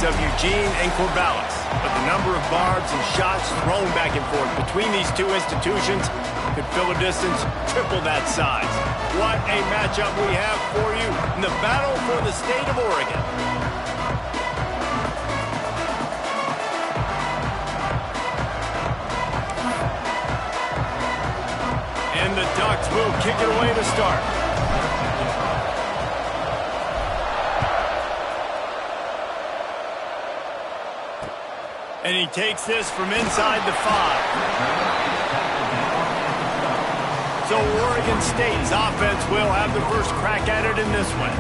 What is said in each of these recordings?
of Eugene and Corvallis. But the number of barbs and shots thrown back and forth between these two institutions could fill a distance triple that size. What a matchup we have for you in the battle for the state of Oregon. And the Ducks will kick it away to start. And he takes this from inside the 5. So Oregon State's offense will have the first crack at it in this one.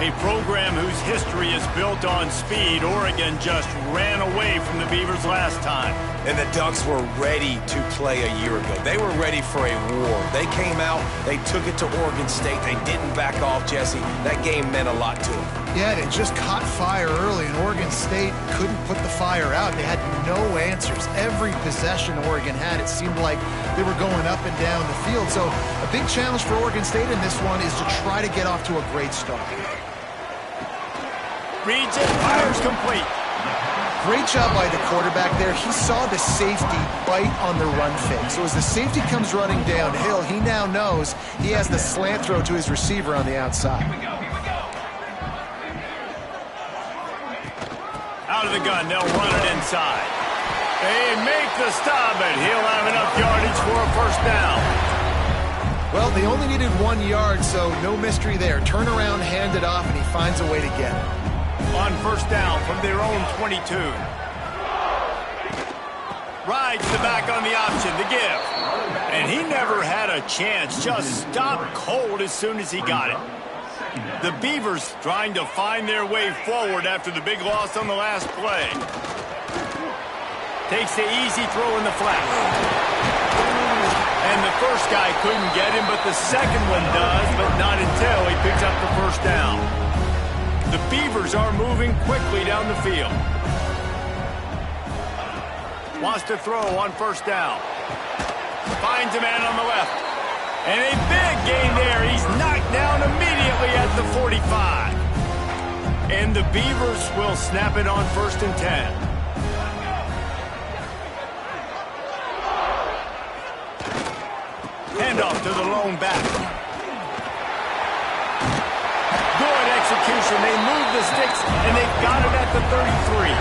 A program whose history is built on speed. Oregon just ran away from the Beavers last time. And the Ducks were ready to play a year ago. They were ready for a war. They came out, they took it to Oregon State. They didn't back off, Jesse. That game meant a lot to them. Yeah, they just caught fire early, and Oregon State couldn't put the fire out. They had no answers. Every possession Oregon had, it seemed like they were going up and down the field. So a big challenge for Oregon State in this one is to try to get off to a great start. Reads it, fires complete. Great job by the quarterback there. He saw the safety bite on the run fake. So as the safety comes running downhill, he now knows he has the slant throw to his receiver on the outside. Out of the gun, they'll run it inside. They make the stop, but he'll have enough yardage for a first down. Well, they only needed 1 yard, so no mystery there. Turn around, hand it off, and he finds a way to get it. On first down from their own 22. Rides the back on the option, the give. And he never had a chance, just stopped cold as soon as he got it. The Beavers trying to find their way forward after the big loss on the last play. Takes the easy throw in the flat. And the first guy couldn't get him, but the second one does, but not until he picks up the first down. The Beavers are moving quickly down the field. Wants to throw on first down. Finds a man on the left. And a big gain there. He's knocked down immediately at the 45. And the Beavers will snap it on 1st and 10. Handoff to the lone back. Good execution. They move the sticks, and they've got it at the 33.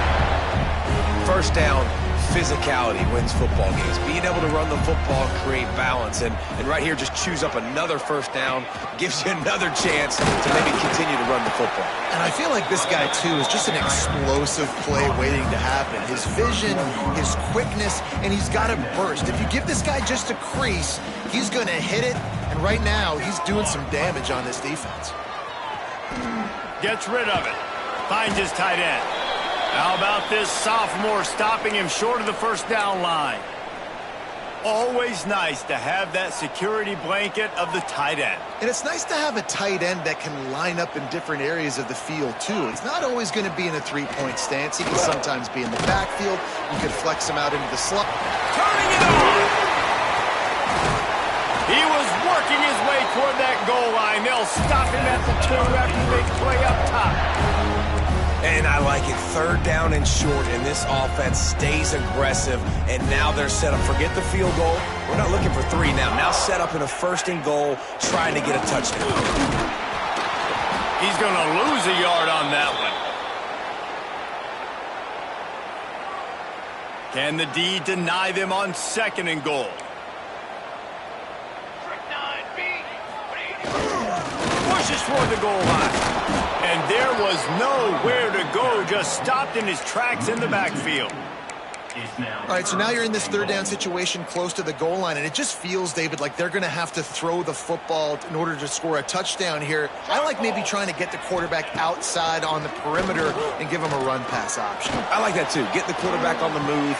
First down, physicality wins football games. Being able to run the football, create balance, and right here just chews up another first down, gives you another chance to maybe continue to run the football. And I feel like this guy, too, is just an explosive play waiting to happen. His vision, his quickness, and he's got a burst. If you give this guy just a crease, he's going to hit it, and right now he's doing some damage on this defense. Gets rid of it. Finds his tight end. How about this sophomore stopping him short of the first down line? Always nice to have that security blanket of the tight end. And it's nice to have a tight end that can line up in different areas of the field, too. It's not always going to be in a three-point stance. He can sometimes be in the backfield. You could flex him out into the slot. Turning it on! He was working his way toward that goal line. They'll stop him at the 2 after the big play up top. And I like it. 3rd down and short, and this offense stays aggressive. And now they're set up. Forget the field goal. We're not looking for 3 now. Now set up in a 1st and goal, trying to get a touchdown. He's going to lose a yard on that one. Can the D deny them on 2nd and goal? Pushes toward the goal line. And there was nowhere to go, just stopped in his tracks in the backfield. All right, so now you're in this 3rd down situation close to the goal line, and it just feels, David, like they're going to have to throw the football in order to score a touchdown here. I like maybe trying to get the quarterback outside on the perimeter and give him a run-pass option. I like that, too. Get the quarterback on the move.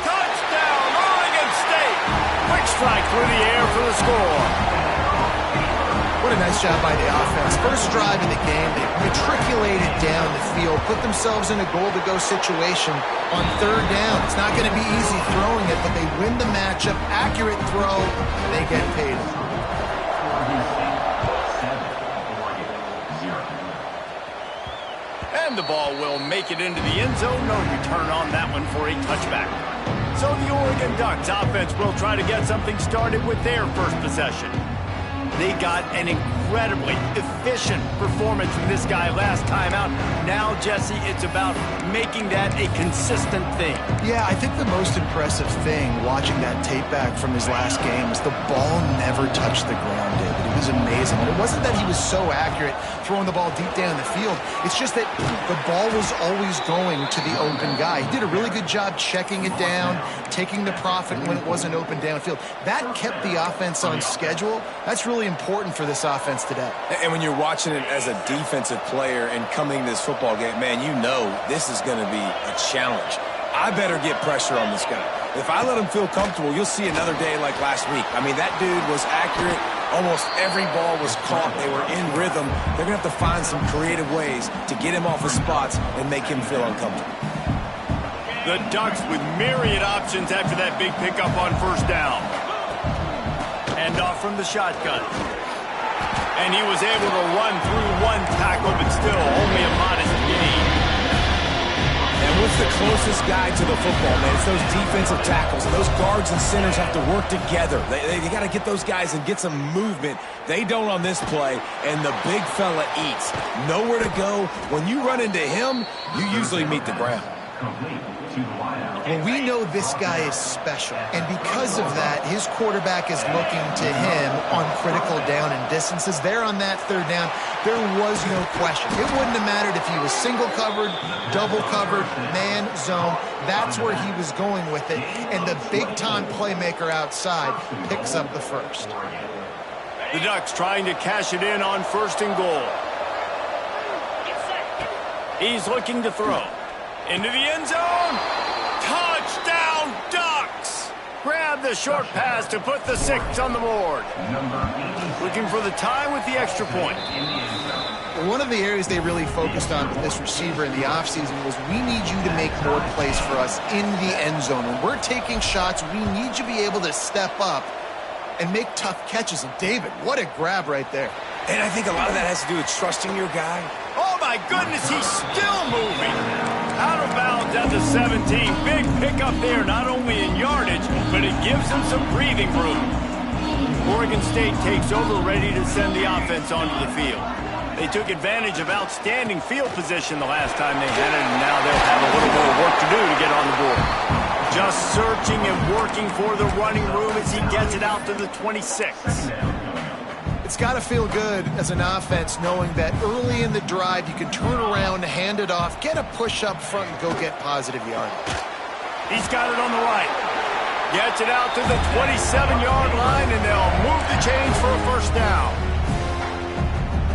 Touchdown, Oregon State! Quick strike through the air for the score. What a nice job by the offense. First drive of the game, they matriculated down the field, put themselves in a goal-to-go situation on 3rd down. It's not going to be easy throwing it, but they win the matchup. Accurate throw, they get paid. And and the ball will make it into the end zone. No return on that one for a touchback. So the Oregon Ducks offense will try to get something started with their first possession. They got an incredibly efficient performance from this guy last time out. Now, Jesse, it's about making that a consistent thing. Yeah, I think the most impressive thing watching that tape back from his last game was the ball never touched the ground, David. It was amazing. And it wasn't that he was so accurate throwing the ball deep down the field. It's just that the ball was always going to the open guy. He did a really good job checking it down, taking the profit when it wasn't open downfield. That kept the offense on schedule. That's really important for this offense today. And when you're watching it as a defensive player and coming to this football game, man, you know this is going to be a challenge. I better get pressure on this guy. If I let him feel comfortable, you'll see another day like last week. I mean, that dude was accurate. Almost every ball was caught. They were in rhythm. They're going to have to find some creative ways to get him off his spots and make him feel uncomfortable. The Ducks with myriad options after that big pickup on first down. And off from the shotgun. And he was able to run through one tackle, but still only a modest gain. And what's the closest guy to the football, man? It's those defensive tackles. And those guards and centers have to work together. They got to get those guys and get some movement. They don't on this play, and the big fella eats. Nowhere to go. When you run into him, you usually meet the ground. Well, we know this guy is special, and because of that, his quarterback is looking to him on critical down and distances. There on that third down, there was no question. It wouldn't have mattered if he was single covered, double covered, man, zone. That's where he was going with it, and the big-time playmaker outside picks up the first. The Ducks trying to cash it in on first and goal. He's looking to throw. Into the end zone. Touchdown, Ducks! Grab the short pass to put the 6 on the board. Looking for the tie with the extra point. One of the areas they really focused on with this receiver in the offseason was we need you to make more plays for us in the end zone. When we're taking shots, we need you to be able to step up and make tough catches. And David, what a grab right there. And I think a lot of that has to do with trusting your guy. Oh, my goodness, he's still moving. Out of bounds at the 17. Big pickup there, not only in yardage, but it gives him some breathing room. Oregon State takes over, ready to send the offense onto the field. They took advantage of outstanding field position the last time they had it, and now they'll have a little more work to do to get on the board. Just searching and working for the running room as he gets it out to the 26. It's got to feel good as an offense knowing that early in the drive you can turn around, hand it off, get a push up front, and go get positive yardage. He's got it on the right. Gets it out to the 27-yard line, and they'll move the chains for a first down.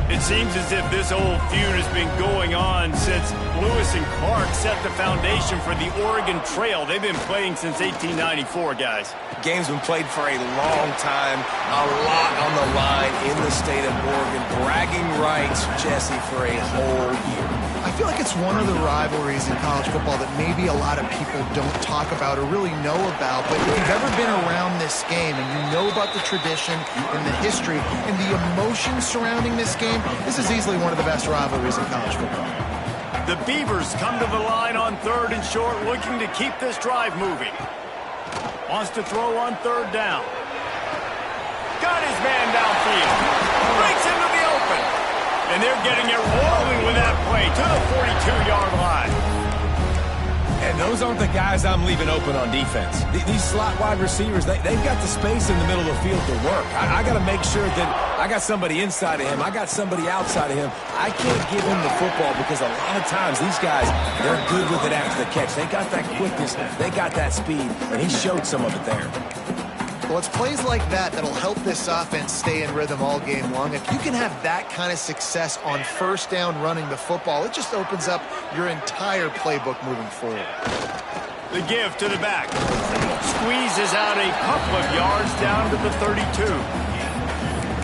It seems as if this old feud has been going on since Lewis and Clark set the foundation for the Oregon Trail. They've been playing since 1894, guys. The game's been played for a long time, a lot on the line in the state of Oregon. Bragging rights, Jesse, for a whole year. I feel like it's one of the rivalries in college football that maybe a lot of people don't talk about or really know about. But if you've ever been around this game and you know about the tradition and the history and the emotion surrounding this game, this is easily one of the best rivalries in college football. The Beavers come to the line on third and short, looking to keep this drive moving. Wants to throw on third down. Got his man downfield. Breaks into the open. And they're getting it rolling with that play to the 42-yard line. And those aren't the guys I'm leaving open on defense. These slot wide receivers, they've got the space in the middle of the field to work. I got to make sure that I got somebody inside of him. I got somebody outside of him. I can't give him the football because a lot of times these guys, they're good with it after the catch. They got that quickness. They got that speed. And he showed some of it there. Well, it's plays like that that'll help this offense stay in rhythm all game long. If you can have that kind of success on first down running the football, it just opens up your entire playbook moving forward. The give to the back. Squeezes out a couple of yards down to the 32.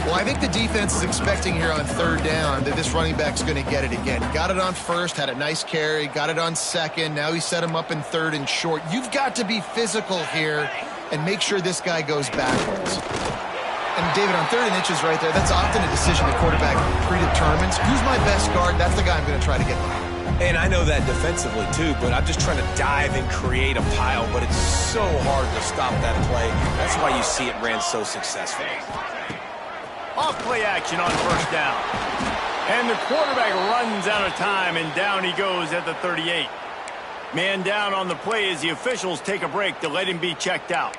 Well, I think the defense is expecting here on third down that this running back's going to get it again. Got it on first, had a nice carry, got it on second. Now he set him up in third and short. You've got to be physical here and make sure this guy goes backwards. And David, on third and inches right there, that's often a decision the quarterback predetermines. Who's my best guard? That's the guy I'm going to try to get behind. And I know that defensively too, but I'm just trying to dive and create a pile, but it's so hard to stop that play. That's why you see it ran so successfully. Off play action on first down. And the quarterback runs out of time, and down he goes at the 38. Man down on the play as the officials take a break to let him be checked out.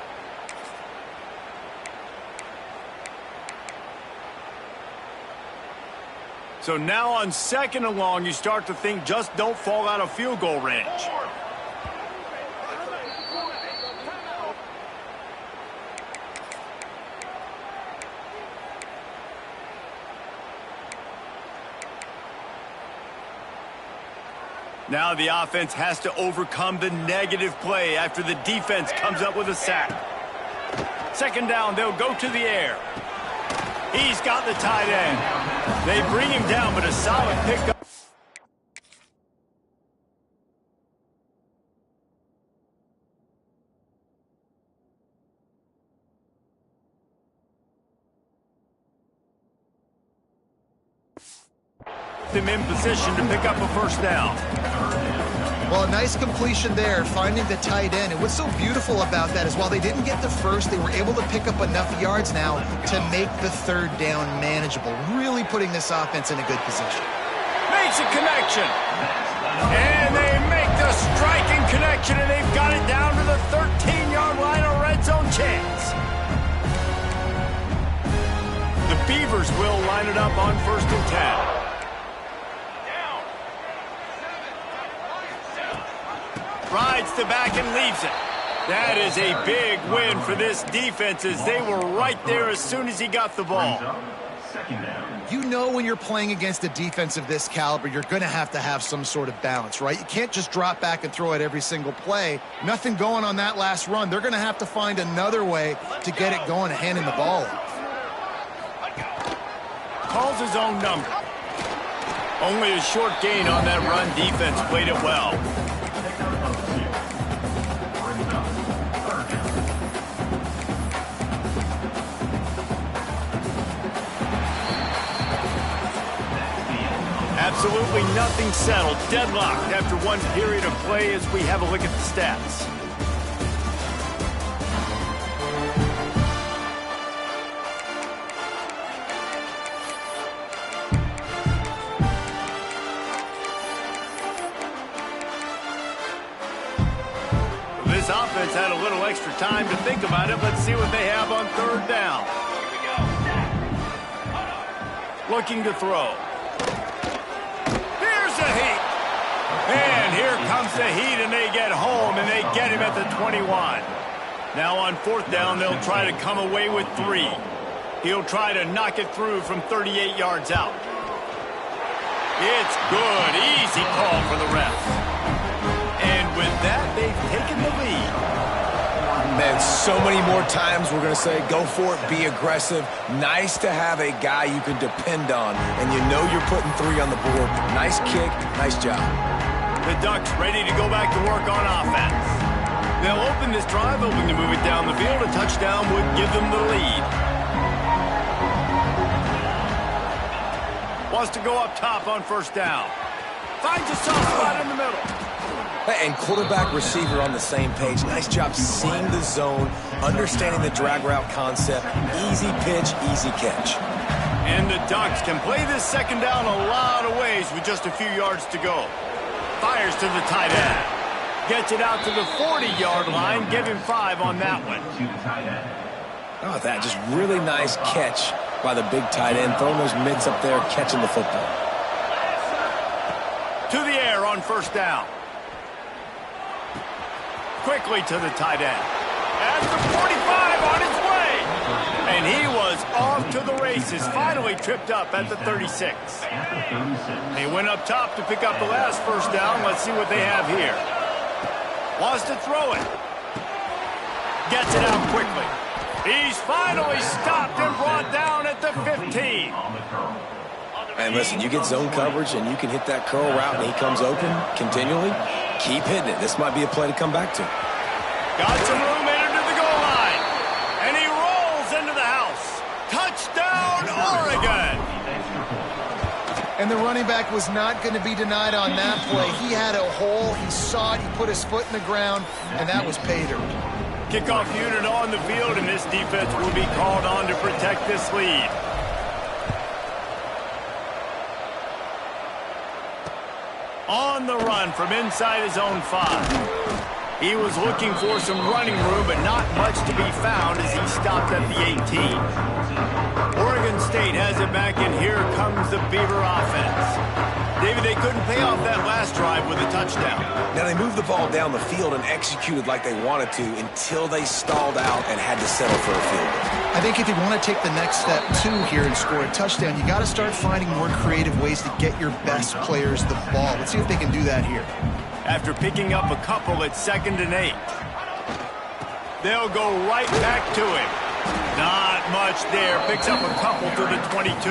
So now on 2nd and long, you start to think just don't fall out of field goal range. Now the offense has to overcome the negative play after the defense comes up with a sack. 2nd down, they'll go to the air. He's got the tight end. They bring him down, but a solid pickup. Them in position to pick up a first down. Well, a nice completion there, finding the tight end. And what's so beautiful about that is while they didn't get the first, they were able to pick up enough yards now to make the 3rd down manageable, really putting this offense in a good position. Makes a connection. And they make the striking connection, and they've got it down to the 13-yard line, a red zone chance. The Beavers will line it up on 1st and 10. Rides the back and leaves it. That is a big win for this defense as they were right there as soon as he got the ball. You know when you're playing against a defense of this caliber, you're going to have some sort of balance, right? You can't just drop back and throw it every single play. Nothing going on that last run. They're going to have to find another way to get it going and handing the ball off. Calls his own number. Only a short gain on that run. Defense played it well. Absolutely nothing settled. Deadlocked after one period of play as we have a look at the stats. This offense had a little extra time to think about it. Let's see what they have on 3rd down. Looking to throw. And here comes the heat, and they get home, and they get him at the 21. Now on 4th down, they'll try to come away with 3. He'll try to knock it through from 38 yards out. It's good. Easy call for the ref. And with that, they've taken the lead. Man, so many more times we're going to say, go for it, be aggressive. Nice to have a guy you can depend on, and you know you're putting 3 on the board. Nice kick, nice job. The Ducks ready to go back to work on offense. They'll open this drive, hoping to move it down the field. A touchdown would give them the lead. Wants to go up top on 1st down. Finds a soft spot in the middle. And quarterback receiver on the same page. Nice job seeing the zone, understanding the drag route concept. Easy pitch, easy catch. And the Ducks can play this 2nd down a lot of ways with just a few yards to go. Fires to the tight end. Gets it out to the 40-yard line. Give him 5 on that one. Oh, that just really nice catch by the big tight end. Throwing those mids up there, catching the football. To the air on 1st down. Quickly to the tight end. At the 45 on its way. And he was off to the races. Finally tripped up at the 36. They went up top to pick up the last 1st down. Let's see what they have here. Wants to throw it. Gets it out quickly. He's finally stopped and brought down at the 15. And listen, you get zone coverage and you can hit that curl route and he comes open continually. Keep hitting it. This might be a play to come back to. Got some room, entered to the goal line. And he rolls into the house. Touchdown, Oregon. And the running back was not going to be denied on that play. He had a hole, he saw it, he put his foot in the ground, and that was pay dirt. Kickoff unit on the field, and this defense will be called on to protect this lead. On the run from inside his own 5. He was looking for some running room, but not much to be found as he stopped at the 18. Oregon State has it back, and here comes the Beaver offense. David, they couldn't pay off that last drive with a touchdown. Now, they moved the ball down the field and executed like they wanted to until they stalled out and had to settle for a field goal. I think if you want to take the next step, too, here and score a touchdown, you got to start finding more creative ways to get your best players the ball. Let's see if they can do that here. After picking up a couple at 2nd and 8. They'll go right back to him. Not much there. Picks up a couple to the 22.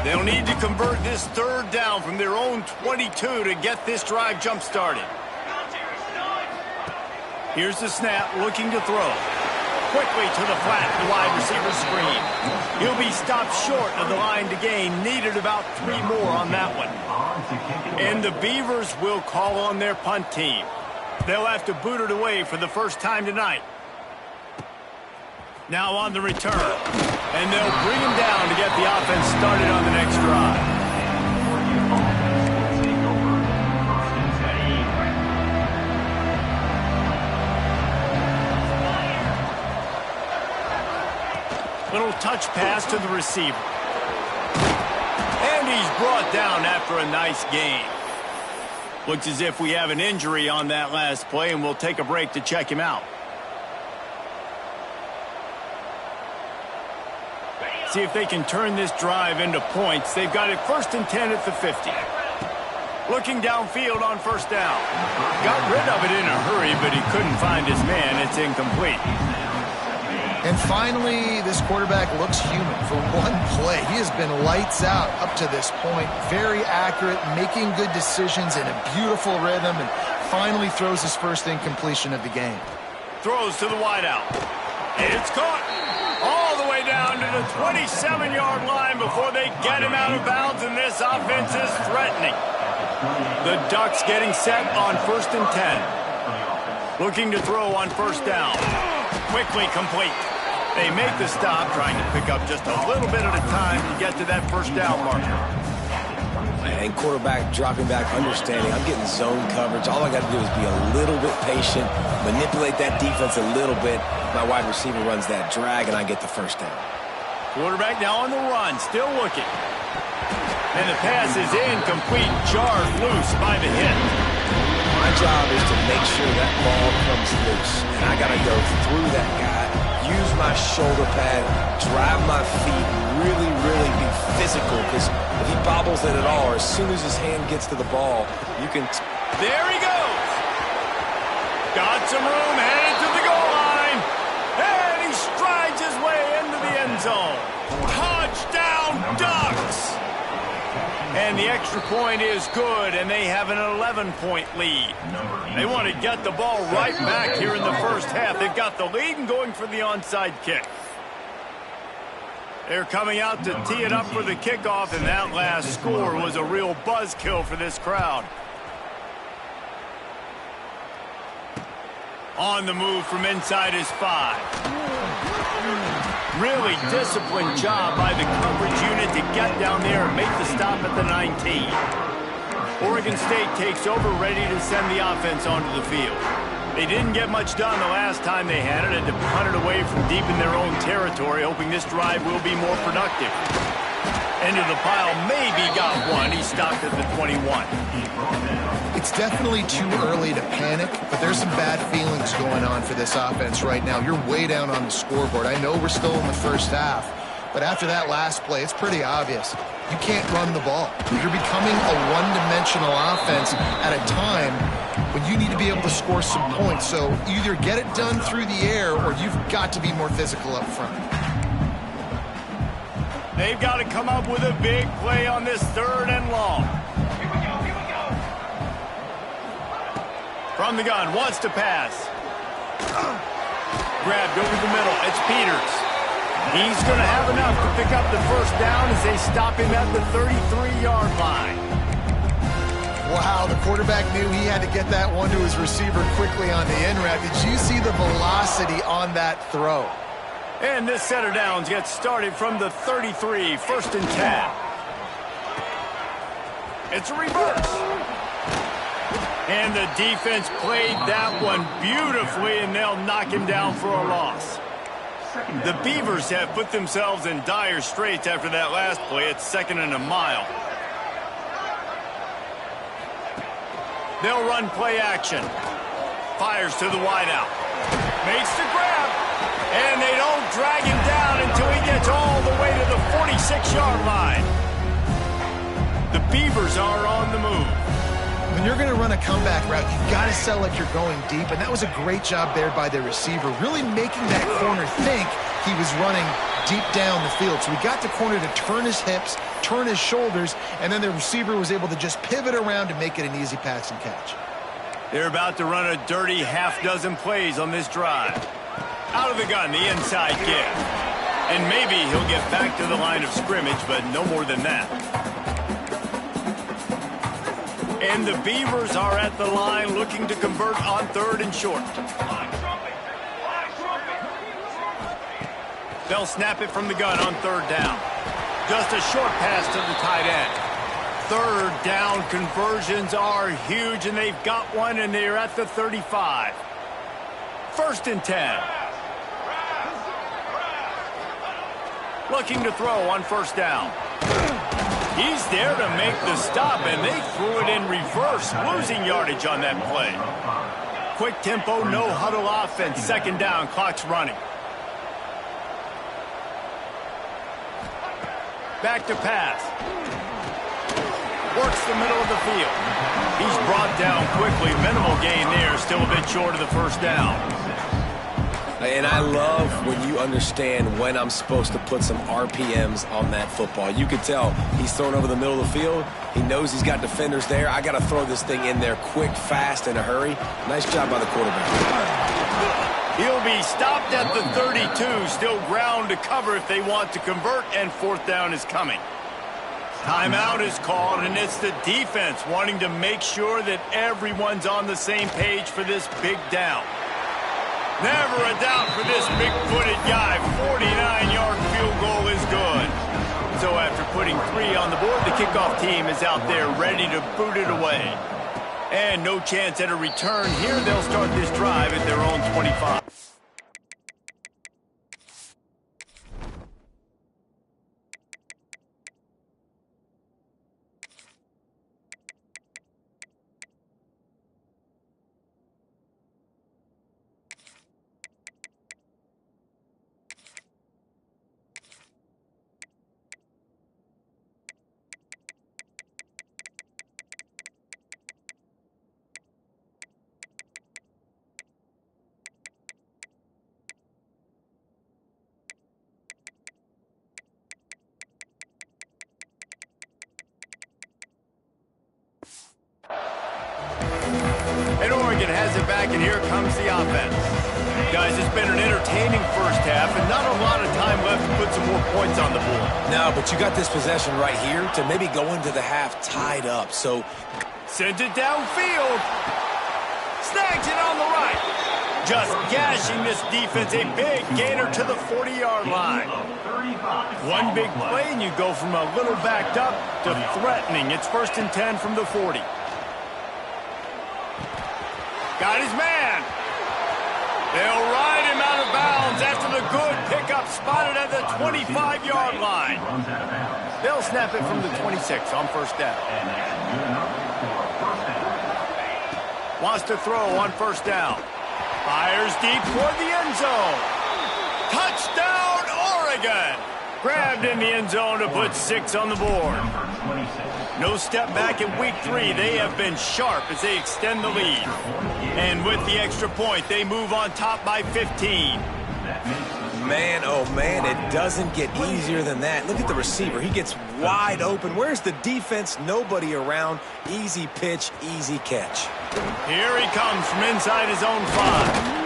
They'll need to convert this 3rd down from their own 22 to get this drive jump-started. Here's the snap, looking to throw. Quickly to the flat, the wide receiver screen. He'll be stopped short of the line to gain. Needed about 3 more on that one. And the Beavers will call on their punt team. They'll have to boot it away for the first time tonight. Now on the return. And they'll bring him down to get the offense started on the next drive. Little touch pass to the receiver. And he's brought down after a nice gain. Looks as if we have an injury on that last play, and we'll take a break to check him out. See if they can turn this drive into points. They've got it 1st and 10 at the 50. Looking downfield on 1st down. Got rid of it in a hurry, but he couldn't find his man. It's incomplete. And finally, this quarterback looks human for one play. He has been lights out up to this point. Very accurate, making good decisions in a beautiful rhythm, and finally throws his first incompletion of the game. Throws to the wideout. It's caught. All the way down to the 27-yard line before they get him out of bounds, and this offense is threatening. The Ducks getting set on 1st and 10. Looking to throw on 1st down. Quickly complete. They make the stop, trying to pick up just a little bit at a time to get to that 1st down marker. And quarterback dropping back, understanding I'm getting zone coverage. All I got to do is be a little bit patient, manipulate that defense a little bit. My wide receiver runs that drag, and I get the 1st down. Quarterback now on the run, still looking. And the pass is incomplete, jarred loose by the hit. My job is to make sure that ball comes loose. And I got to go through that guy, use my shoulder pad, drive my feet, really, really be physical. Because if he bobbles it at all, or as soon as his hand gets to the ball, you can... There he goes. Got some room, headed to the goal line. And he strides his way into the end zone. Touchdown, Ducks! And the extra point is good, and they have an 11-point lead. They want to get the ball right back here in the 1st half. They've got the lead and going for the onside kick. They're coming out to tee it up for the kickoff, and that last score was a real buzzkill for this crowd. On the move from inside his 5. Really disciplined job by the coverage unit to get down there and make the stop at the 19. Oregon State takes over, ready to send the offense onto the field. They didn't get much done the last time they had it, and to punt it away from deep in their own territory, hoping this drive will be more productive. Into the pile, maybe got one. He stopped at the 21. It's definitely too early to panic, but there's some bad feelings going on for this offense right now. You're way down on the scoreboard. I know we're still in the 1st half, but after that last play, it's pretty obvious. You can't run the ball. You're becoming a one-dimensional offense at a time when you need to be able to score some points. So either get it done through the air, or you've got to be more physical up front. They've got to come up with a big play on this 3rd and long. From the gun, wants to pass. Grabbed over the middle. It's Peters. He's going to have enough to pick up the first down as they stop him at the 33-yard line. Wow, the quarterback knew he had to get that one to his receiver quickly on the in route. Did you see the velocity on that throw? And this set of downs gets started from the 33, 1st and 10. It's a reverse. And the defense played that one beautifully, and they'll knock him down for a loss. The Beavers have put themselves in dire straits after that last play. It's 2nd and a mile. They'll run play action. Fires to the wideout. Makes the grab. And they don't drag him down until he gets all the way to the 46-yard line. The Beavers are on the move. When you're going to run a comeback route, you've got to sell like you're going deep, and that was a great job there by the receiver, really making that corner think he was running deep down the field. So he got the corner to turn his hips, turn his shoulders, and then the receiver was able to just pivot around to make it an easy pass and catch. They're about to run a dirty half-dozen plays on this drive. Out of the gun, the inside give. And maybe he'll get back to the line of scrimmage, but no more than that. And the Beavers are at the line looking to convert on 3rd and short. They'll snap it from the gun on 3rd down. Just a short pass to the tight end. 3rd down conversions are huge, and they've got one, and they're at the 35. 1st and 10. Looking to throw on 1st down. He's there to make the stop, and they threw it in reverse, losing yardage on that play. Quick tempo, no huddle offense. 2nd down, clock's running. Back to pass. Works the middle of the field. He's brought down quickly. Minimal gain there, still a bit short of the 1st down. And I love when you understand when I'm supposed to put some RPMs on that football. You can tell he's thrown over the middle of the field. He knows he's got defenders there. I got to throw this thing in there quick, fast, in a hurry. Nice job by the quarterback. He'll be stopped at the 32. Still ground to cover if they want to convert, and 4th down is coming. Timeout is called, and it's the defense wanting to make sure that everyone's on the same page for this big down. Never a doubt for this big-footed guy. 49-yard field goal is good. So after putting 3 on the board, the kickoff team is out there ready to boot it away. And no chance at a return here. They'll start this drive at their own 25. And Oregon has it back, and here comes the offense. Guys, it's been an entertaining first half, and not a lot of time left to put some more points on the board. No, but you got this possession right here to maybe go into the half tied up. So sent it downfield. Snags it on the right. Just gashing this defense. A big gainer to the 40-yard line. One big play, and you go from a little backed up to threatening. It's 1st and 10 from the 40. Got his man. They'll ride him out of bounds after the good pickup spotted at the 25-yard line. They'll snap it from the 26 on 1st down. Wants to throw on 1st down. Fires deep toward the end zone. Touchdown, Oregon! Grabbed in the end zone to put 6 on the board. No step back in week 3. They have been sharp as they extend the lead. And with the extra point, they move on top by 15. Man, oh man, it doesn't get easier than that. Look at the receiver. He gets wide open. Where's the defense? Nobody around. Easy pitch, easy catch. Here he comes from inside his own 5.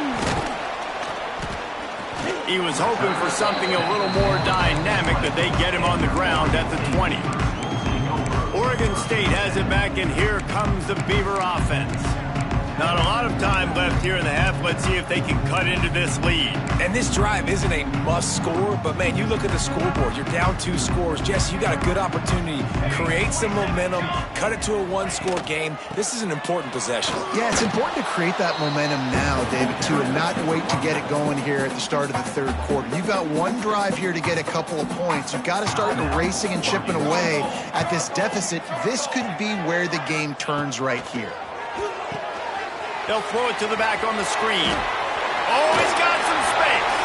He was hoping for something a little more dynamic, but they get him on the ground at the 20. Oregon State has it back, and here comes the Beaver offense. Not a lot of time left here in the half. Let's see if they can cut into this lead. And this drive isn't a must score, but man, you look at the scoreboard. You're down 2 scores. Jesse, you got a good opportunity. Create some momentum. Cut it to a 1-score game. This is an important possession. Yeah, it's important to create that momentum now, David, too, and not wait to get it going here at the start of the third quarter. You've got one drive here to get a couple of points. You've got to start racing and chipping away at this deficit. This could be where the game turns right here. They'll throw it to the back on the screen. Oh, he's got some space.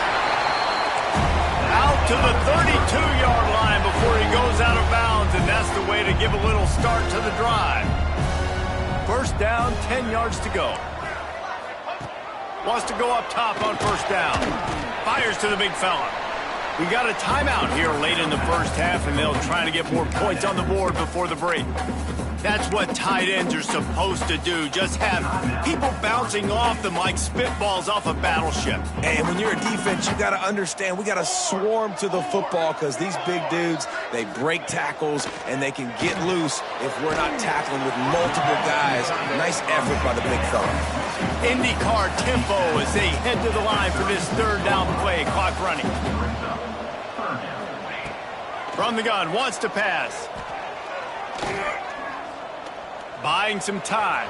Out to the 32-yard line before he goes out of bounds, and that's the way to give a little start to the drive. First down, 10 yards to go. Wants to go up top on first down. Fires to the big fella. We got a timeout here late in the first half, and they'll try to get more points on the board before the break. That's what tight ends are supposed to do. Just have people bouncing off them like spitballs off a battleship. And when you're a defense, you got to understand we got to swarm to the football because these big dudes, they break tackles and they can get loose if we're not tackling with multiple guys. Nice effort by the big fella. IndyCar tempo as they head to the line for this third down play. Clock running. From the gun, wants to pass. Buying some time.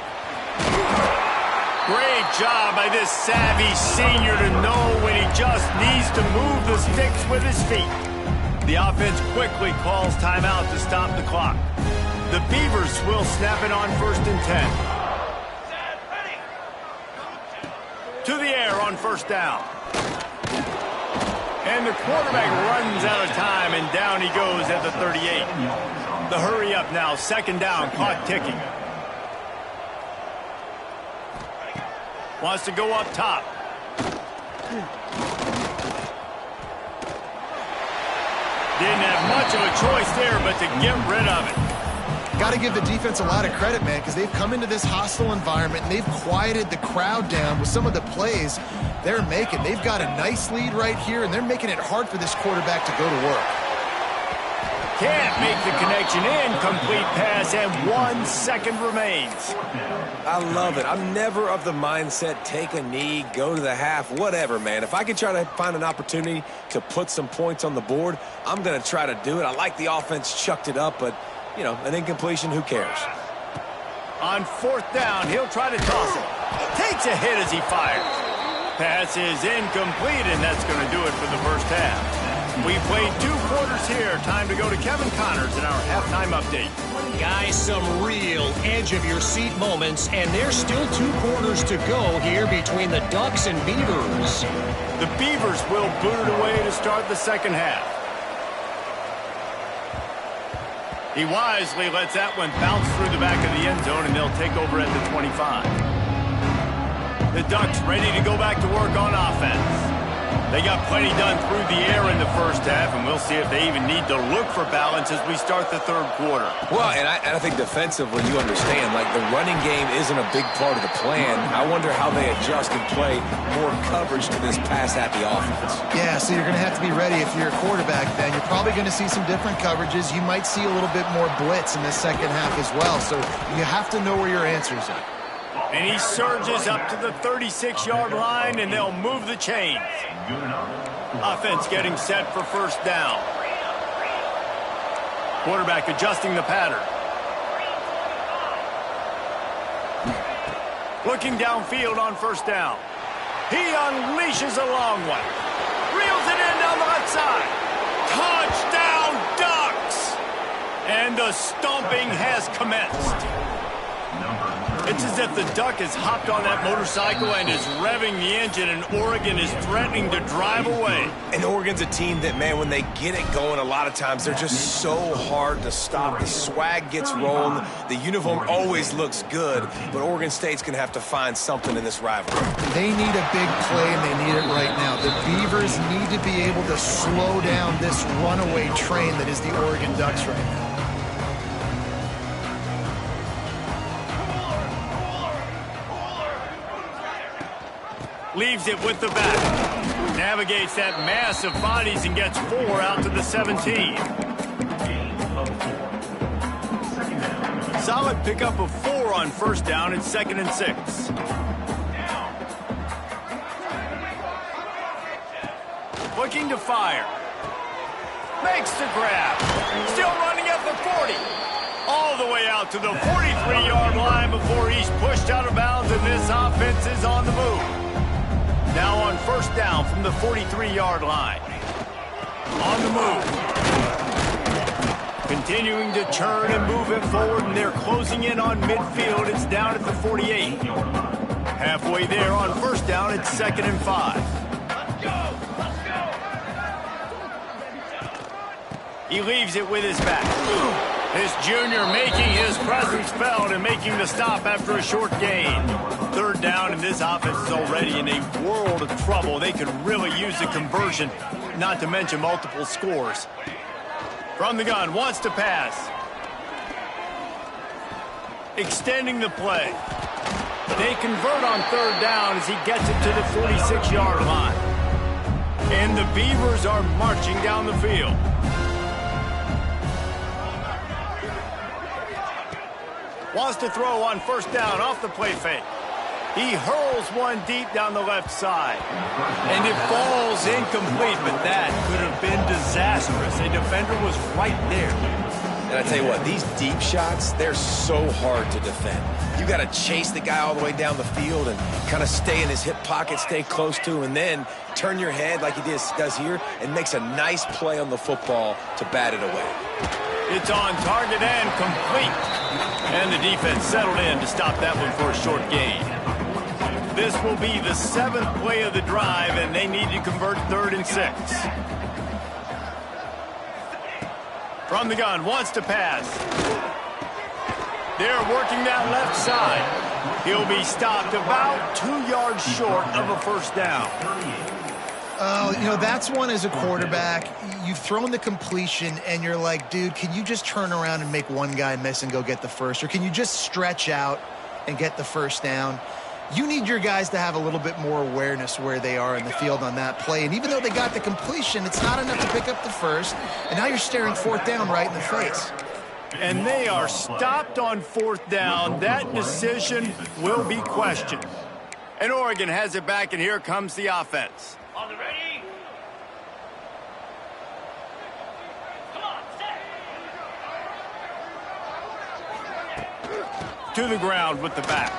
Great job by this savvy senior to know when he just needs to move the sticks with his feet. The offense quickly calls timeout to stop the clock. The Beavers will snap it on 1st and 10. To the air on first down. And the quarterback runs out of time, and down he goes at the 38. The hurry up now, 2nd down, clock ticking. Wants to go up top. Didn't have much of a choice there, but to get rid of it. Got to give the defense a lot of credit, man, because they've come into this hostile environment and they've quieted the crowd down with some of the plays they're making. They've got a nice lead right here, and they're making it hard for this quarterback to go to work. Can't make the connection. Incomplete pass, and 1 second remains. I love it. I'm never of the mindset, take a knee, go to the half, whatever, man. If I can try to find an opportunity to put some points on the board, I'm going to try to do it. I like the offense chucked it up, but, you know, an incompletion, who cares? On 4th down, he'll try to toss it. Takes a hit as he fires. Pass is incomplete, and that's going to do it for the first half. We played 2 quarters here. Time to go to Kevin Connors in our halftime update. Guys, some real edge-of-your-seat moments, and there's still 2 quarters to go here between the Ducks and Beavers. The Beavers will boot it away to start the second half. He wisely lets that one bounce through the back of the end zone, and they'll take over at the 25. The Ducks ready to go back to work on offense. They got plenty done through the air in the first half, and we'll see if they even need to look for balance as we start the third quarter. Well, and I think defensively, you understand, like the running game isn't a big part of the plan. I wonder how they adjust and play more coverage to this pass-happy offense. Yeah, so you're going to have to be ready if you're a quarterback then. You're probably going to see some different coverages. You might see a little bit more blitz in the second half as well, so you have to know where your answers are. And he surges up to the 36-yard line, and they'll move the chains. Offense getting set for first down. Quarterback adjusting the pattern. Looking downfield on first down. He unleashes a long one. Reels it in down the left side. Touchdown, Ducks! And the stomping has commenced. It's as if the Duck has hopped on that motorcycle and is revving the engine, and Oregon is threatening to drive away. And Oregon's a team that, man, when they get it going, a lot of times they're just so hard to stop. The swag gets rolling. The uniform always looks good, but Oregon State's going to have to find something in this rivalry. They need a big play, and they need it right now. The Beavers need to be able to slow down this runaway train that is the Oregon Ducks right now. Leaves it with the back. Navigates that mass of bodies and gets 4 out to the 17. Solid pickup of 4 on first down. It's 2nd and 6. Looking to fire. Makes the grab. Still running at the 40. All the way out to the 43-yard line before he's pushed out of bounds, and this offense is on the move. Now on first down from the 43-yard line. On the move. Continuing to churn and move it forward, and they're closing in on midfield. It's down at the 48. Halfway there on first down, it's 2nd and 5. He leaves it with his back. This junior making his presence felt and making the stop after a short gain. 3rd down, and this offense is already in a world of trouble. They could really use a conversion, not to mention multiple scores. From the gun, wants to pass. Extending the play. They convert on 3rd down as he gets it to the 46-yard line. And the Beavers are marching down the field. Wants to throw on first down off the play fake. He hurls one deep down the left side. And it falls incomplete, but that could have been disastrous. A defender was right there. And I tell you what, these deep shots, they're so hard to defend. You got to chase the guy all the way down the field and kind of stay in his hip pocket, stay close to him, and then turn your head like he does here and makes a nice play on the football to bat it away. It's on target and complete. And the defense settled in to stop that one for a short gain. This will be the 7th play of the drive, and they need to convert 3rd and 6. From the gun, wants to pass. They're working that left side. He'll be stopped about 2 yards short of a first down. You know, that's one as a quarterback. You've thrown the completion, and you're like, dude, can you just turn around and make one guy miss and go get the first? Or can you just stretch out and get the first down? You need your guys to have a little bit more awareness where they are in the field on that play. And even though they got the completion, it's not enough to pick up the first. And now you're staring 4th down right in the face. And they are stopped on 4th down. That decision will be questioned. And Oregon has it back, and here comes the offense. On the ready? Come on, set. To the ground with the back.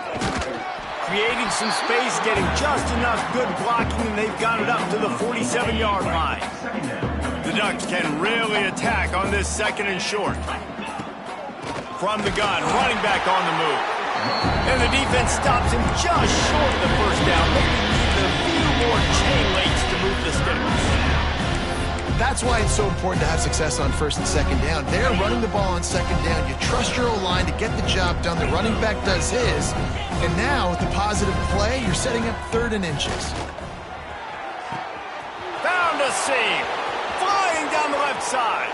Creating some space, getting just enough good blocking, and they've got it up to the 47-yard line. The Ducks can really attack on this 2nd and short. From the gun, running back on the move. And the defense stops him just short of the first down. Maybe needs a few more chain links to move the sticks. That's why it's so important to have success on 1st and 2nd down. They're running the ball on 2nd down. You trust your O-line to get the job done. The running back does his. And now, with the positive play, you're setting up 3rd and inches. Found a seam. Flying down the left side.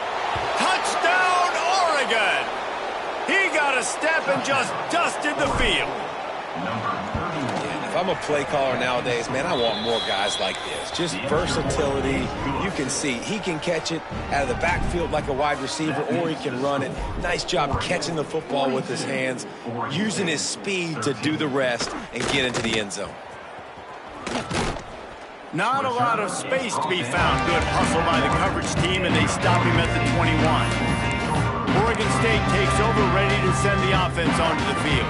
Touchdown, Oregon. He got a step and just dusted the field. If I'm a play caller nowadays, man, I want more guys like this. Just versatility. You can see he can catch it out of the backfield like a wide receiver, or he can run it. Nice job catching the football with his hands, using his speed to do the rest and get into the end zone. Not a lot of space to be found. Good hustle by the coverage team, and they stop him at the 21. Oregon State takes over, ready to send the offense onto the field.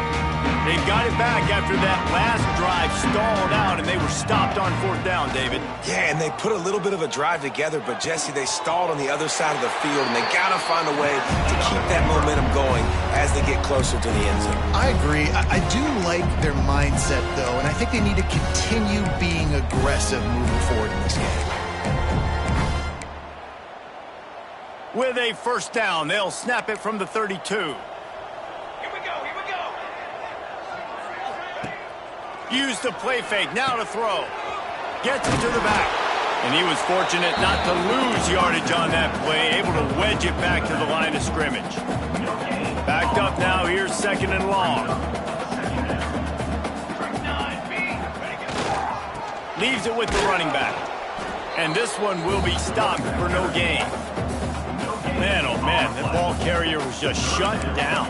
They got it back after that last drive stalled out, and they were stopped on 4th down, David. Yeah, and they put a little bit of a drive together, but, Jesse, they stalled on the other side of the field, and they got to find a way to keep that momentum going as they get closer to the end zone. I agree. I do like their mindset, though, and I think they need to continue being aggressive moving forward in this game. With a 1st down, they'll snap it from the 32. Here we go. Use the play fake, now to throw. Gets it to the back. And he was fortunate not to lose yardage on that play, able to wedge it back to the line of scrimmage. Backed up now, here's 2nd and long. Leaves it with the running back. And this one will be stopped for no gain. Man, oh man, that ball carrier was just shut down.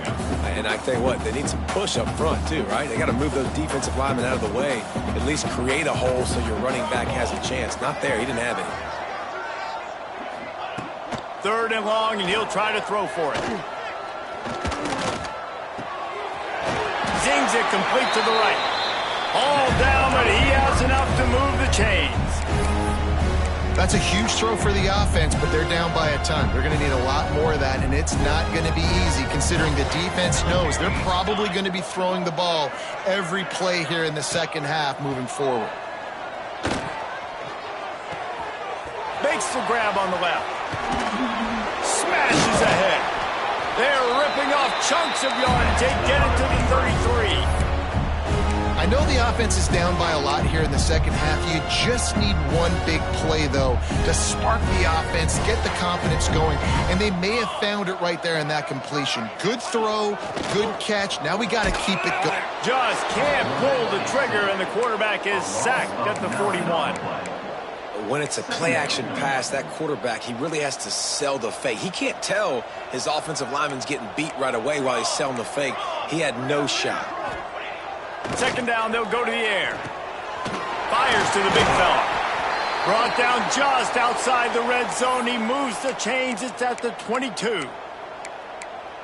And I tell you what, they need some push up front too, right? They got to move those defensive linemen out of the way, at least create a hole so your running back has a chance. Not there, he didn't have any. 3rd and long, and he'll try to throw for it. Zings it complete to the right. All down, but he has enough to move the chains. That's a huge throw for the offense, but they're down by a ton. They're going to need a lot more of that, and it's not going to be easy considering the defense knows they're probably going to be throwing the ball every play here in the 2nd half moving forward. Makes the grab on the left. Smashes ahead. They're ripping off chunks of yardage. They get it to the 33. I know the offense is down by a lot here in the 2nd half. You just need one big play, though, to spark the offense, get the confidence going, and they may have found it right there in that completion. Good throw, good catch. Now we got to keep it going. Just can't pull the trigger, and the quarterback is sacked at the 41. When it's a play-action pass, that quarterback, he really has to sell the fake. He can't tell his offensive lineman's getting beat right away while he's selling the fake. He had no shot. 2nd down, they'll go to the air. Fires to the big fella. Brought down just outside the red zone. He moves the chains. It's at the 22.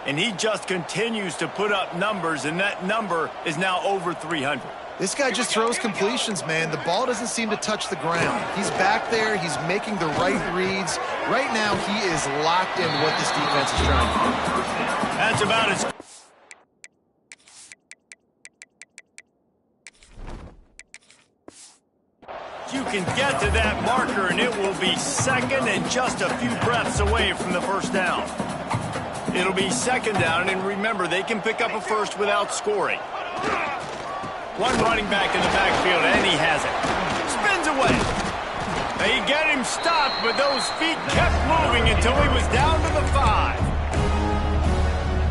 And he just continues to put up numbers, and that number is now over 300. This guy just throws completions, man. The ball doesn't seem to touch the ground. He's back there. He's making the right reads. Right now, he is locked in what this defense is trying to do. That's about as... You can get to that marker, and it will be 2nd and just a few breaths away from the 1st down. It'll be 2nd down, and remember, they can pick up a first without scoring. One running back in the backfield, and he has it. Spins away. They get him stopped, but those feet kept moving until he was down to the 5.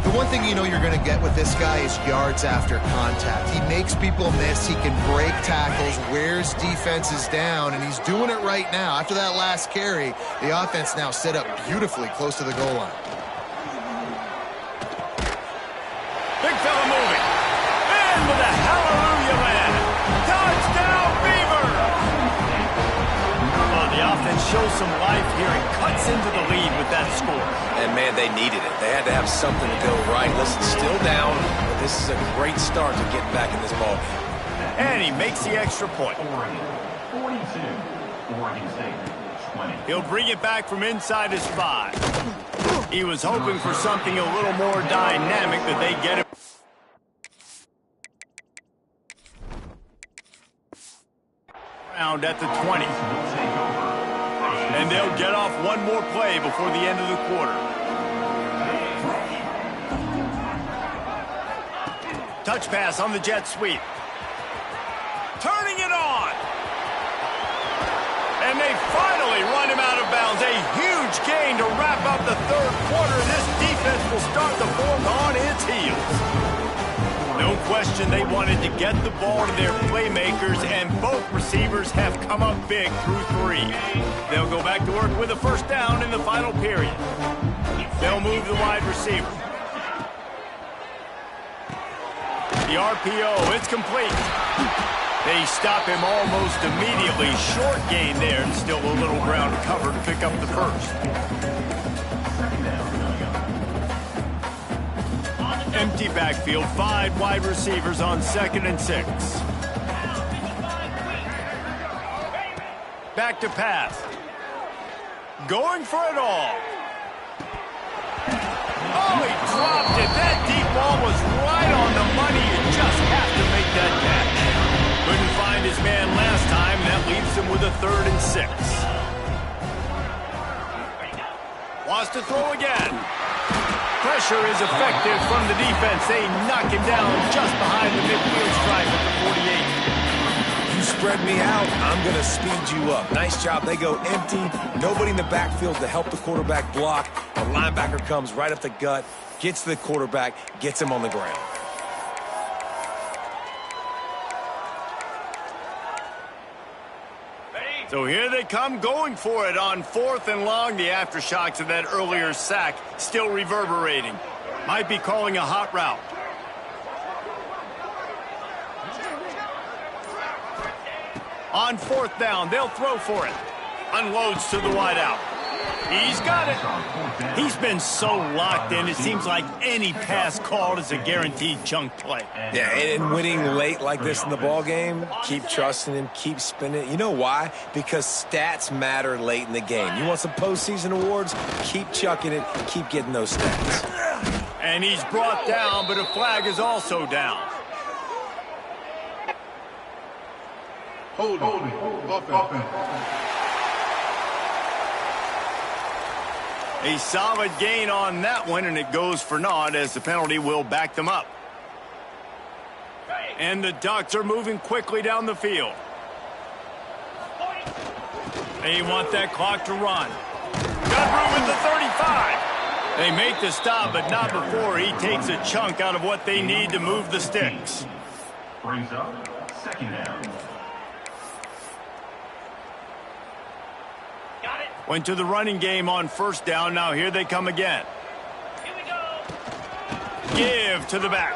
The one thing you know you're going to get with this guy is yards after contact. He makes people miss. He can break tackles, wears defenses down, and he's doing it right now. After that last carry, the offense now set up beautifully close to the goal line. Big fella moving. And with a hallelujah land. Touchdown, Beaver! Well, the offense shows some life here and cuts into the lead with that score. And, man, they needed it. They had to have something to go right. Listen, still down, but this is a great start to getting back in this ball game. And he makes the extra point. 42. He'll bring it back from inside his 5. He was hoping for something a little more dynamic, but they get it. Round at the 20. And they'll get off one more play before the end of the quarter. Touch pass on the jet sweep. Turning it on. And they finally run him out of bounds. A huge gain to wrap up the 3rd quarter. This defense will start the 4th on its heels. No question they wanted to get the ball to their playmakers, and both receivers have come up big through 3. They'll go back to work with a 1st down in the final period. They'll move the wide receiver. The RPO, it's complete. They stop him almost immediately. Short gain there, and still a little ground cover to pick up the 1st. Empty backfield, 5 wide receivers on 2nd and 6. Back to pass. Going for it all. Oh, he dropped it. That deep ball was right on the money. You just have to make that catch. Couldn't find his man last time. That leaves him with a 3rd and 6. Wants to throw again. Pressure is effective from the defense. They knock him down just behind the midfield stripe at the 48. You spread me out, I'm going to speed you up. Nice job. They go empty. Nobody in the backfield to help the quarterback block. The linebacker comes right up the gut, gets to the quarterback, gets him on the ground. So here they come going for it on 4th and long. The aftershocks of that earlier sack still reverberating. Might be calling a hot route. On 4th down, they'll throw for it. Unloads to the wideout. He's got it. He's been so locked in, it seems like any pass called is a guaranteed chunk play. Yeah, and winning late like this in the ball game, keep trusting him, keep spinning. You know why? Because stats matter late in the game. You want some postseason awards? Keep chucking it, keep getting those stats. And he's brought down, but a flag is also down. Hold offense. A solid gain on that one, and it goes for naught as the penalty will back them up. And the Ducks are moving quickly down the field. They want that clock to run. Got room at the 35. They make the stop, but not before he takes a chunk out of what they need to move the sticks. Brings up 2nd down. Went to the running game on 1st down. Now here they come again. Here we go. Give to the back.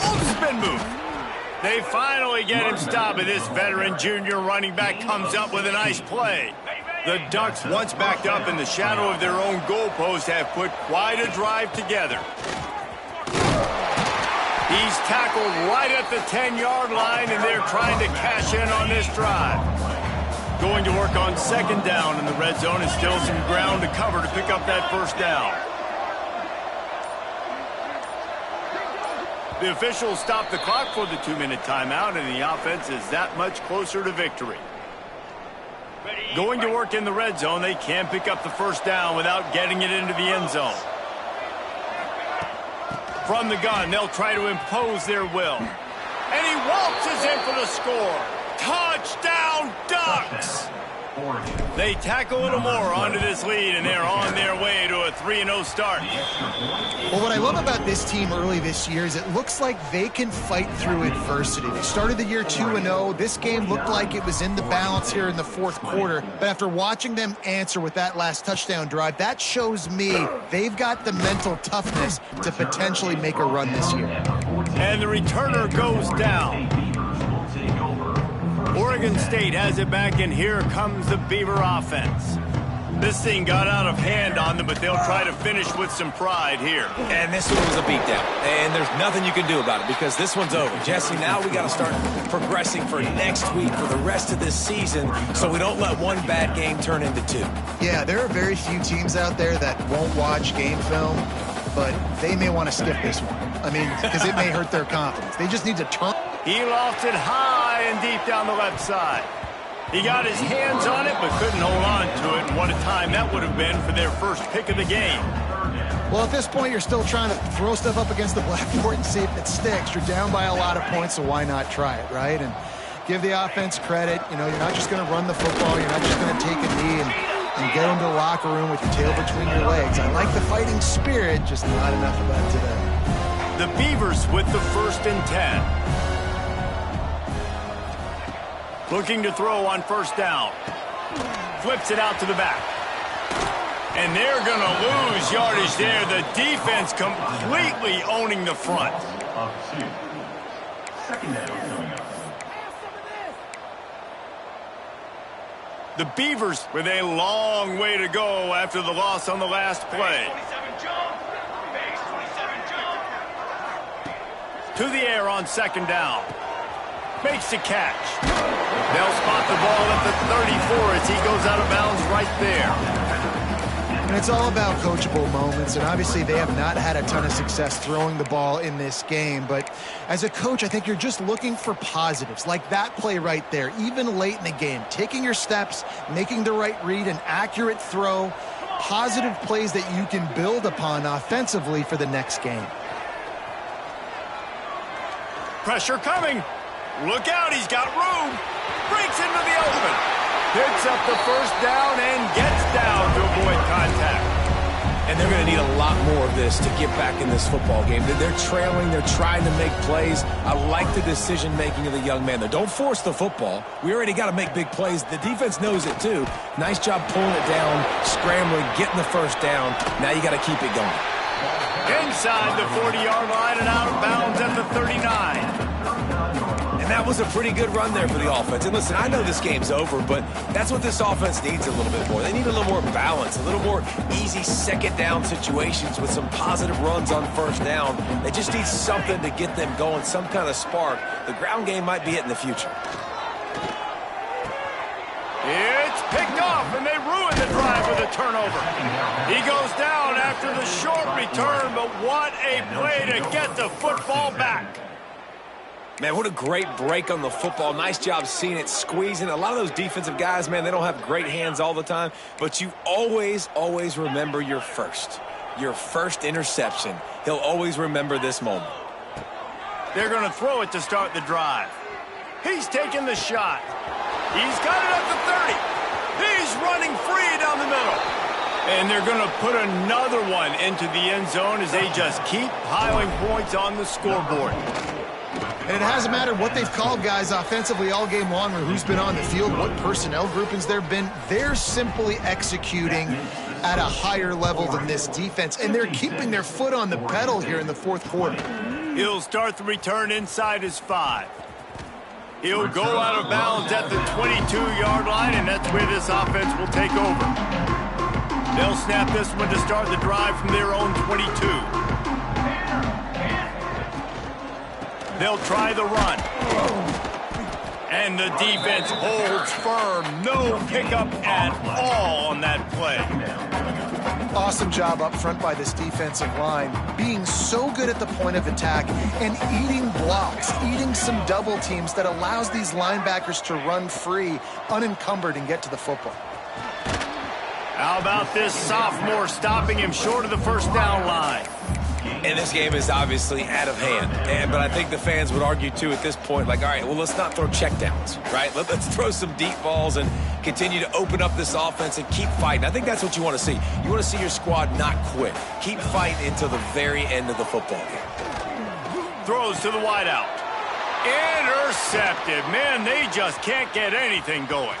Oh, spin move. They finally get him stopped, and this veteran junior running back comes up with a nice play. The Ducks, once backed up in the shadow of their own goalpost, have put quite a drive together. He's tackled right at the 10-yard line, and they're trying to cash in on this drive. Going to work on 2nd down in the red zone, and still some ground to cover to pick up that 1st down. The officials stop the clock for the 2-minute timeout, and the offense is that much closer to victory. Going to work in the red zone, they can pick up the 1st down without getting it into the end zone. From the gun, they'll try to impose their will. And he waltzes in for the score. Touchdown, Ducks! They tack a little more onto this lead, and they're on their way to a 3-0 start. Well, what I love about this team early this year is it looks like they can fight through adversity. They started the year 2-0. This game looked like it was in the balance here in the 4th quarter. But after watching them answer with that last touchdown drive, that shows me they've got the mental toughness to potentially make a run this year. And the returner goes down. Oregon State has it back, and here comes the Beaver offense. This thing got out of hand on them, but they'll try to finish with some pride here. And this one was a beatdown, and there's nothing you can do about it because this one's over. Jesse, now we got to start progressing for next week, for the rest of this season, so we don't let one bad game turn into 2. Yeah, there are very few teams out there that won't watch game film, but they may want to skip this one. I mean, because it may hurt their confidence. They just need to turn. He lost it high and deep down the left side. He got his hands on it, but couldn't hold on to it. And what a time that would have been for their first pick of the game. Well, at this point, you're still trying to throw stuff up against the blackboard and see if it sticks. You're down by a lot of points, so why not try it, right? And give the offense credit. You know, you're not just going to run the football. You're not just going to take a knee and get into the locker room with your tail between your legs. I like the fighting spirit, just not enough of that today. The Beavers with the 1st and 10. Looking to throw on 1st down. Flips it out to the back. And they're going to lose yardage there. The defense completely owning the front. The Beavers with a long way to go after the loss on the last play. To the air on second down. Makes the catch. They'll spot the ball at the 34 as he goes out of bounds right there. And it's all about coachable moments, and obviously they have not had a ton of success throwing the ball in this game. But as a coach, I think you're just looking for positives, like that play right there, even late in the game. Taking your steps, making the right read, an accurate throw, positive plays that you can build upon offensively for the next game. Pressure coming. Look out, he's got room. Breaks into the open. Picks up the first down and gets down to avoid contact. And they're going to need a lot more of this to get back in this football game. They're trailing. They're trying to make plays. I like the decision-making of the young man there. Don't force the football. We already got to make big plays. The defense knows it, too. Nice job pulling it down, scrambling, getting the first down. Now you got to keep it going. Inside the 40-yard line and out of bounds at the 39. And that was a pretty good run there for the offense. And listen, I know this game's over, but that's what this offense needs a little bit more. They need a little more balance, a little more easy second down situations with some positive runs on first down. They just need something to get them going, some kind of spark. The ground game might be it in the future. It's picked off, and they ruin the drive with a turnover. He goes down after the short return, but what a play to get the football back. Man, what a great break on the football. Nice job seeing it, squeezing. A lot of those defensive guys, man, they don't have great hands all the time, but you always, always remember your first interception. He'll always remember this moment. They're going to throw it to start the drive. He's taking the shot. He's got it at the 30. He's running free down the middle. And they're going to put another one into the end zone as they just keep piling points on the scoreboard. And it hasn't mattered what they've called guys offensively all game long or who's been on the field, what personnel groupings there have been. They're simply executing at a higher level than this defense, and they're keeping their foot on the pedal here in the fourth quarter. He'll start the return inside his 5. He'll go out of bounds at the 22-yard line, and that's where this offense will take over. They'll snap this one to start the drive from their own 22. They'll try the run. And the defense holds firm. No pickup at all on that play. Awesome job up front by this defensive line, being so good at the point of attack and eating blocks, eating some double teams that allows these linebackers to run free, unencumbered, and get to the football. How about this sophomore stopping him short of the first down line? And this game is obviously out of hand. But I think the fans would argue, too, at this point, like, all right, well, let's not throw checkdowns, right? Let's throw some deep balls and continue to open up this offense and keep fighting. I think that's what you want to see. You want to see your squad not quit. Keep fighting until the very end of the football game. Throws to the wideout. Intercepted. Man, they just can't get anything going.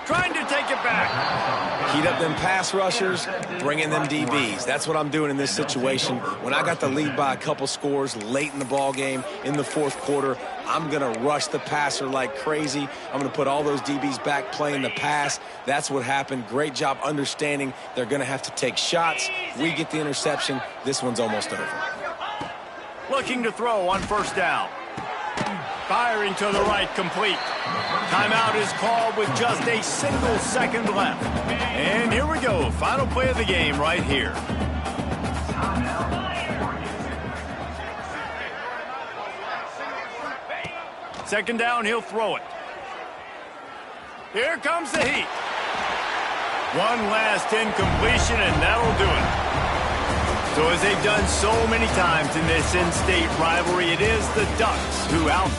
Trying to take it back. Heat up them pass rushers, bring in them DBs. That's what I'm doing in this situation. When I got the lead by a couple scores late in the ball game in the fourth quarter, I'm going to rush the passer like crazy. I'm going to put all those DBs back playing the pass. That's what happened. Great job understanding they're going to have to take shots. We get the interception. This one's almost over. Looking to throw on first down. Firing to the right, complete. Timeout is called with just a single second left. And here we go, final play of the game right here. Second down, he'll throw it. Here comes the heat. One last incompletion, and that'll do it. So as they've done so many times in this in-state rivalry, it is the Ducks who out